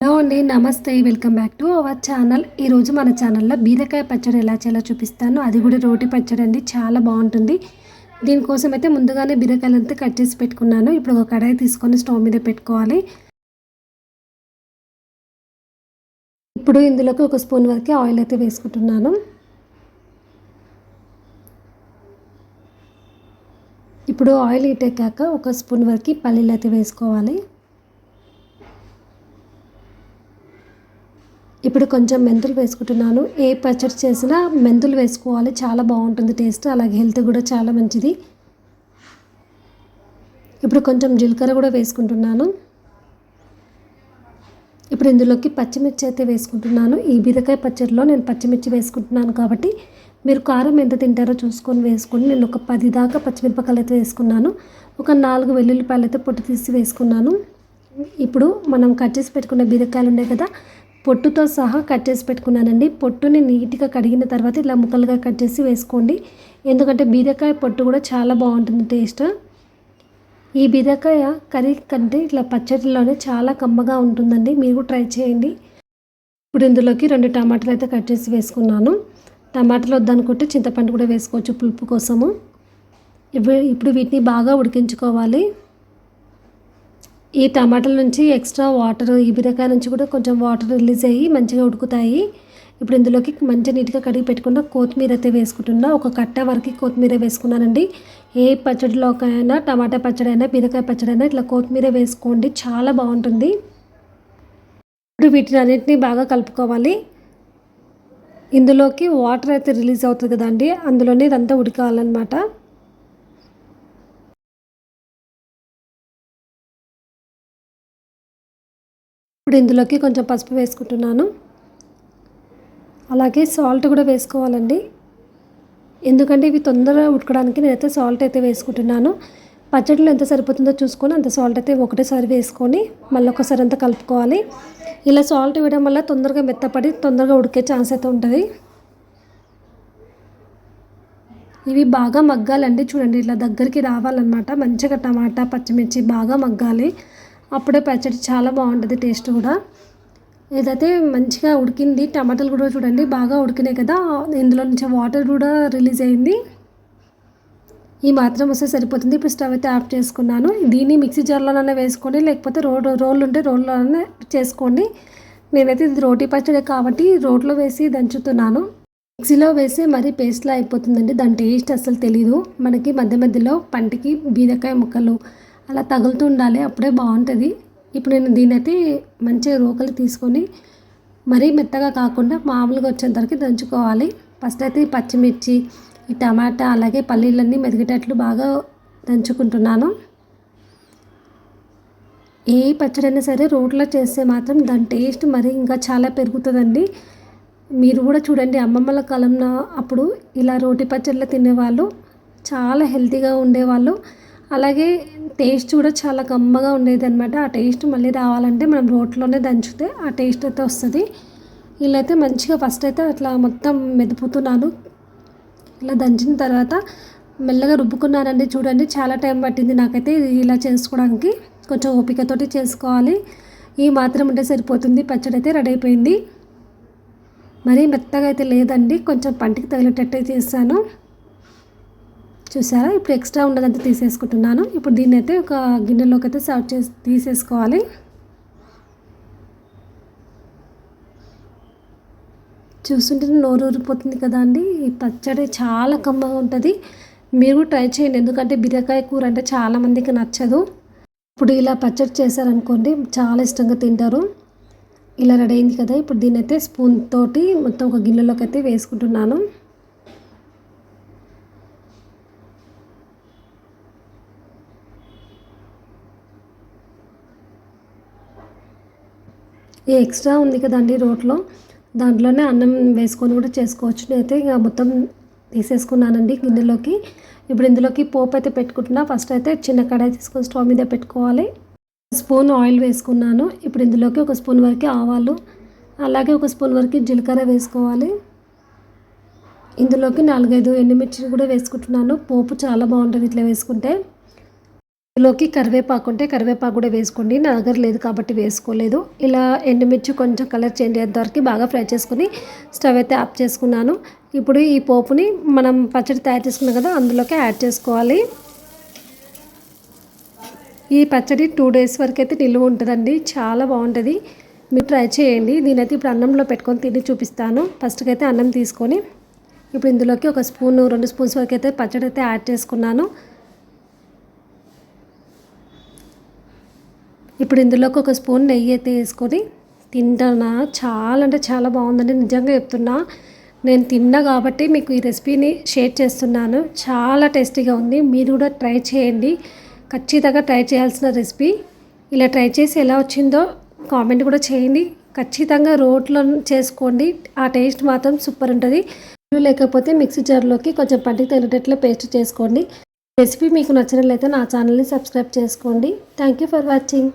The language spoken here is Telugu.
హలో అండి, నమస్తే. Welcome back to our channel. ఈరోజు మన ఛానల్లో బీరకాయ పచ్చడి ఎలా చేయాలో చూపిస్తాను. అది కూడా రోటి పచ్చడి అండి, చాలా బాగుంటుంది. దీనికోసం అయితే ముందుగానే బీరకాయలంతా కట్ చేసి పెట్టుకున్నాను. ఇప్పుడు ఒక కడాయి తీసుకొని స్టవ్ మీద పెట్టుకోవాలి. ఇప్పుడు ఇందులోకి ఒక స్పూన్ వరకు ఆయిల్ అయితే వేసుకుంటున్నాను. ఇప్పుడు ఆయిల్ హీట్ ఎక్కాక ఒక స్పూన్ వరకు పల్లీలు అయితే వేసుకోవాలి. ఇప్పుడు కొంచెం మెంతులు వేసుకుంటున్నాను. ఏ పచ్చడి చేసినా మెంతులు వేసుకోవాలి, చాలా బాగుంటుంది టేస్ట్. అలాగే హెల్త్ కూడా చాలా మంచిది. ఇప్పుడు కొంచెం జీలకర్ర కూడా వేసుకుంటున్నాను. ఇప్పుడు ఇందులోకి పచ్చిమిర్చి అయితే వేసుకుంటున్నాను. ఈ బీరకాయ పచ్చడిలో నేను పచ్చిమిర్చి వేసుకుంటున్నాను కాబట్టి మీరు కారం ఎంత తింటారో చూసుకొని వేసుకోండి. నేను ఒక 10 దాకా పచ్చిమిరపకాయలు అయితే వేసుకున్నాను. ఒక 4 వెల్లుల్లిపాయలు అయితే పొట్టు తీసి వేసుకున్నాను. ఇప్పుడు మనం కట్ చేసి పెట్టుకున్న బీరకాయలు ఉన్నాయి కదా, పొట్టుతో సహా కట్ చేసి పెట్టుకున్నానండి. పొట్టుని నీట్గా కడిగిన తర్వాత ఇలా ముక్కలుగా కట్ చేసి వేసుకోండి. ఎందుకంటే బీరకాయ పొట్టు కూడా చాలా బాగుంటుంది టేస్ట్. ఈ బీరకాయ కర్రీ కంటే ఇట్లా పచ్చడిలోనే చాలా కమ్మగా ఉంటుందండి. మీరు కూడా ట్రై చేయండి. ఇప్పుడు ఇందులోకి 2 టమాటాలు అయితే కట్ చేసి వేసుకున్నాను. టమాటాలు వద్దనుకుంటే చింతపండు కూడా వేసుకోవచ్చు పులుపు కోసము. ఇప్పుడు వీటిని బాగా ఉడికించుకోవాలి. ఈ టమాటాల నుంచి ఎక్స్ట్రా వాటర్, ఈ బీరకాయ నుంచి కూడా కొంచెం వాటర్ రిలీజ్ అయ్యి మంచిగా ఉడుకుతాయి. ఇప్పుడు ఇందులోకి మంచిగా నీట్గా కడిగి పెట్టుకున్న కొత్తిమీర అయితే వేసుకుంటున్నా. ఒక కట్ట వరకు కొత్తిమీర వేసుకున్నానండి. ఏ పచ్చడిలోకైనా, టమాటా పచ్చడి అయినా, బీరకాయ పచ్చడి అయినా ఇట్లా కొత్తిమీర వేసుకోండి, చాలా బాగుంటుంది. ఇప్పుడు వీటిని అన్నింటినీ బాగా కలుపుకోవాలి. ఇందులోకి వాటర్ అయితే రిలీజ్ అవుతుంది కదండి, అందులోనే ఇదంతా ఉడకాలన్నమాట. ఇప్పుడు ఇందులోకి కొంచెం పసుపు వేసుకుంటున్నాను. అలాగే సాల్ట్ కూడా వేసుకోవాలండి. ఎందుకంటే ఇవి తొందరగా ఉడకడానికి నేనైతే సాల్ట్ అయితే వేసుకుంటున్నాను. పచ్చడిలో ఎంత సరిపోతుందో చూసుకొని అంత సాల్ట్ అయితే ఒకటేసారి వేసుకొని మళ్ళీ ఒకసారి అంతా కలుపుకోవాలి. ఇలా సాల్ట్ వేయడం వల్ల తొందరగా మెత్తపడి తొందరగా ఉడికే ఛాన్స్ అయితే ఉంటుంది. ఇవి బాగా మగ్గాలండి. చూడండి, ఇట్లా దగ్గరికి రావాలన్నమాట. మంచిగా టమాటా, పచ్చిమిర్చి బాగా మగ్గాలి. అప్పుడే పచ్చడి చాలా బాగుంటుంది టేస్ట్ కూడా. ఏదైతే మంచిగా ఉడికింది. టమాటాలు కూడా చూడండి బాగా ఉడికినాయి కదా, ఇందులో నుంచి వాటర్ కూడా రిలీజ్ అయింది. ఈ మాత్రం వస్తే సరిపోతుంది. ఇప్పుడు స్టవ్ అయితే ఆఫ్ చేసుకున్నాను. దీన్ని మిక్సీ జార్లోనైనా వేసుకోండి, లేకపోతే రోల్ ఉంటే రోల్లోనే చేసుకోండి. నేనైతే ఇది రోటి పచ్చడి కాబట్టి రోట్లో వేసి దంచుతున్నాను. మిక్సీలో వేసి మరీ పేస్ట్లా అయిపోతుందండి. దాని టేస్ట్ అసలు తెలీదు మనకి. మధ్య మధ్యలో పంటికి బీరకాయ ముక్కలు అలా తగులుతూ ఉండాలి, అప్పుడే బాగుంటుంది. ఇప్పుడు నేను దీనైతే మంచిగా రోకలి తీసుకొని మరీ మెత్తగా కాకుండా మామూలుగా వచ్చేంత వరకు దంచుకోవాలి. ఫస్ట్ అయితే ఈ పచ్చిమిర్చి, ఈ టమాటా అలాగే పల్లీలన్నీ మెదిగేటట్లు బాగా దంచుకుంటున్నాను. ఏ పచ్చడైనా సరే రోట్లో చేస్తే మాత్రం దాని టేస్ట్ మరీ ఇంకా చాలా పెరుగుతుందండి. మీరు కూడా చూడండి, అమ్మమ్మల కాలంలో అప్పుడు ఇలా రోటి పచ్చళ్ళు తినేవాళ్ళు, చాలా హెల్తీగా ఉండేవాళ్ళు. అలాగే టేస్ట్ కూడా చాలా కమ్మగా ఉండేది అనమాట. ఆ టేస్ట్ మళ్ళీ రావాలంటే మనం రోట్లోనే దంచితే ఆ టేస్ట్ అయితే వస్తుంది. ఇలా అయితే మంచిగా ఫస్ట్ అయితే అట్లా మొత్తం మెదుపుతున్నాను. ఇలా దంచిన తర్వాత మెల్లగా రుబ్బుకున్నానండి. చూడండి, చాలా టైం పట్టింది నాకైతే ఇలా చేసుకోవడానికి. కొంచెం ఓపికతోటి చేసుకోవాలి. ఈ మాత్రం ఉంటే సరిపోతుంది. పచ్చడి అయితే రెడీ అయిపోయింది. మరీ మెత్తగా అయితే లేదండి, కొంచెం పంటికి తగిలేటట్టు చేస్తాను. చూసారా, ఇప్పుడు ఎక్స్ట్రా ఉన్నదంతా తీసేసుకుంటున్నాను. ఇప్పుడు దీన్ని అయితే ఒక గిన్నెలోకి అయితే సర్వ్ చేసి తీసేసుకోవాలి. చూస్తుంటే నోరు ఊరిపోతుంది కదా అండి. ఈ పచ్చడి చాలా కమ్మగా ఉంటుంది. మీరు ట్రై చేయండి, ఎందుకంటే బీరకాయ కూర అంటే చాలామందికి నచ్చదు. ఇప్పుడు ఇలా పచ్చడి చేశారనుకోండి, చాలా ఇష్టంగా తింటారు. ఇలా రెడీ అయింది కదా, ఇప్పుడు దీన్ని అయితే స్పూన్ తోటి మొత్తం ఒక గిన్నెలోకి అయితే వేసుకుంటున్నాను. ఈ ఎక్స్ట్రా ఉంది కదండి రోట్లో, దాంట్లోనే అన్నం వేసుకొని కూడా చేసుకోవచ్చు. నేనైతే ఇక మొత్తం తీసేసుకున్నానండి గిన్నెలోకి. ఇప్పుడు ఇందులోకి పోపు అయితే పెట్టుకుంటున్నా. ఫస్ట్ అయితే చిన్న కడాయి తీసుకొని స్టవ్ మీద పెట్టుకోవాలి. స్పూన్ ఆయిల్ వేసుకున్నాను. ఇప్పుడు ఇందులోకి ఒక స్పూన్ వరకు ఆవాలు, అలాగే ఒక స్పూన్ వరకు జీలకర్ర వేసుకోవాలి. ఇందులోకి 4-5 ఎండుమిర్చిని కూడా వేసుకుంటున్నాను. పోపు చాలా బాగుంటుంది ఇట్లా వేసుకుంటే. ఇందులోకి కరివేపాకు ఉంటే కరివేపాకు కూడా వేసుకోండి. నా దగ్గర లేదు కాబట్టి వేసుకోలేదు. ఇలా ఎండుమిర్చి కొంచెం కలర్ చేంజ్ అయ్యేంత వరకు బాగా ఫ్రై చేసుకుని స్టవ్ అయితే ఆఫ్ చేసుకున్నాను. ఇప్పుడు ఈ పోపుని మనం పచ్చడి తయారు చేసుకున్నాం కదా అందులోకి యాడ్ చేసుకోవాలి. ఈ పచ్చడి 2 days వరకు అయితే నిల్వ ఉంటుందండి. చాలా బాగుంటుంది. మీరు ట్రై చేయండి. నేనైతే ఇప్పుడు అన్నంలో పెట్టుకొని తిని చూపిస్తాను. ఫస్ట్కి అయితే అన్నం తీసుకొని ఇప్పుడు ఇందులోకి 1 స్పూన్ 2 స్పూన్స్ వరకు అయితే పచ్చడి అయితే యాడ్ చేసుకున్నాను. ఇప్పుడు ఇందులోకి 1 స్పూన్ నెయ్యి అయితే వేసుకొని తింటానా. చాలా అంటే చాలా బాగుందండి. నిజంగా చెప్తున్నా, నేను తిన్నా కాబట్టి మీకు ఈ రెసిపీని షేర్ చేస్తున్నాను. చాలా టేస్టీగా ఉంది. మీరు కూడా ట్రై చేయండి. ఖచ్చితంగా ట్రై చేయాల్సిన రెసిపీ. ఇలా ట్రై చేసి ఎలా వచ్చిందో కామెంట్ కూడా చేయండి. ఖచ్చితంగా రోట్లో చేసుకోండి. ఆ టేస్ట్ మాత్రం సూపర్ ఉంటుంది. లేకపోతే మిక్సీ జార్లోకి కొంచెం పంటికి తగినట్లు పేస్ట్ చేసుకోండి. రెసిపీ మీకు నచ్చినట్లయితే నా ఛానల్ని సబ్స్క్రైబ్ చేసుకోండి. Thank you for watching.